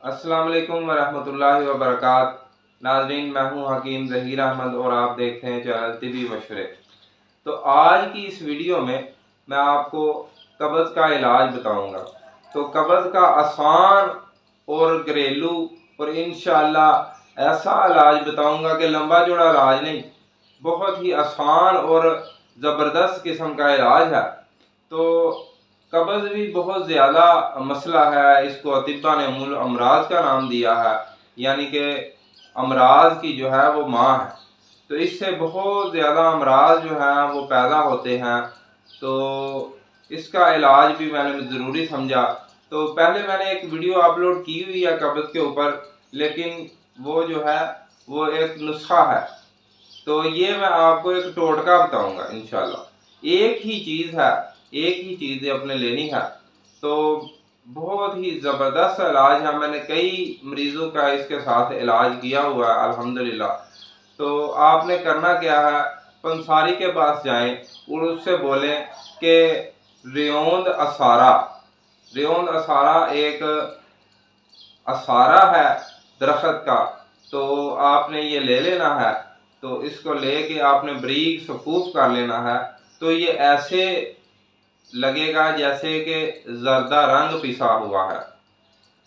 अस्सलाम वालेकुम वरहमतुल्लाहि वबरकात। नाज़रीन, मैं हूँ हकीम ज़हीर अहमद और आप देखते हैं चैनल तिबी मशवरे। तो आज की इस वीडियो में मैं आपको कब्ज़ का इलाज बताऊंगा। तो कब्ज़ का आसान और घरेलू और इंशाअल्लाह ऐसा इलाज बताऊंगा कि लंबा चौड़ा इलाज नहीं, बहुत ही आसान और ज़बरदस्त किस्म का इलाज है। तो कब्ज़ भी बहुत ज़्यादा मसला है, इसको अतिब्बा ने उम्मुल अमराज का नाम दिया है, यानी कि अमराज की जो है वो माँ है। तो इससे बहुत ज़्यादा अमराज जो हैं वो पैदा होते हैं। तो इसका इलाज भी मैंने ज़रूरी समझा। तो पहले मैंने एक वीडियो अपलोड की हुई है कब्ज़ के ऊपर, लेकिन वो जो है वो एक नुस्खा है। तो ये मैं आपको एक टोटका बताऊंगा इंशाल्लाह। एक ही चीज़ है, एक ही चीज़ अपने लेनी है। तो बहुत ही ज़बरदस्त इलाज है, मैंने कई मरीज़ों का इसके साथ इलाज किया हुआ है अल्हम्दुलिल्लाह। तो आपने करना क्या है, पंसारी के पास जाएं और उससे बोलें कि रेयोंद असारा, रेयोंद असारा एक असारा है दरख्त का, तो आपने ये ले लेना है। तो इसको लेके आपने बारीक सफूफ कर लेना है। तो ये ऐसे लगेगा जैसे कि जर्दा रंग पिसा हुआ है।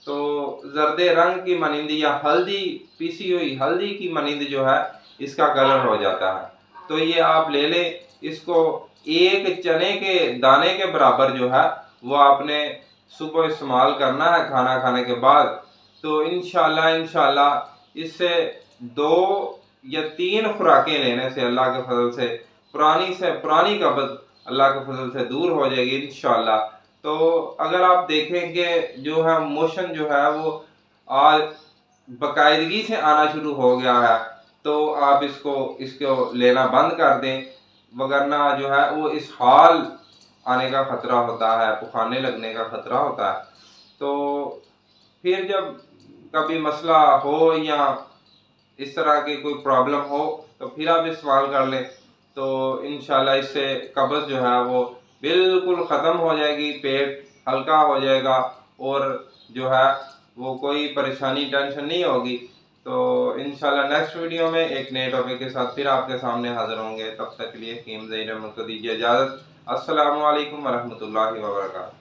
तो जर्दे रंग की मनिंद या हल्दी, पिसी हुई हल्दी की मनिंद जो है इसका कलर हो जाता है। तो ये आप ले लें। इसको एक चने के दाने के बराबर जो है वो आपने सुबह इस्तेमाल करना है खाना खाने के बाद। तो इंशाल्लाह इससे 2 या 3 खुराकें लेने से अल्लाह के फजल से पुरानी कब्ज़ अल्लाह के फजल से दूर हो जाएगी इंशाल्लाह। तो अगर आप देखें कि जो है मोशन जो है वो आज बाकायदगी से आना शुरू हो गया है, तो आप इसको लेना बंद कर दें, वगरना जो है वो इस हाल आने का ख़तरा होता है, पुखाने लगने का ख़तरा होता है। तो फिर जब कभी मसला हो या इस तरह की कोई प्रॉब्लम हो तो फिर आप इस्तेमाल कर लें। तो इंशाल्लाह इससे कब्ज़ जो है वो बिल्कुल ख़त्म हो जाएगी, पेट हल्का हो जाएगा और जो है वो कोई परेशानी टेंशन नहीं होगी। तो इंशाल्लाह नेक्स्ट वीडियो में एक नए टॉपिक के साथ फिर आपके सामने हाज़िर होंगे। तब तक के लिए हकीम ज़हीर अहमद को दीजिए इजाज़त। अस्सलामु अलैकुम वरहमतुल्लाहि वबरकातुहू।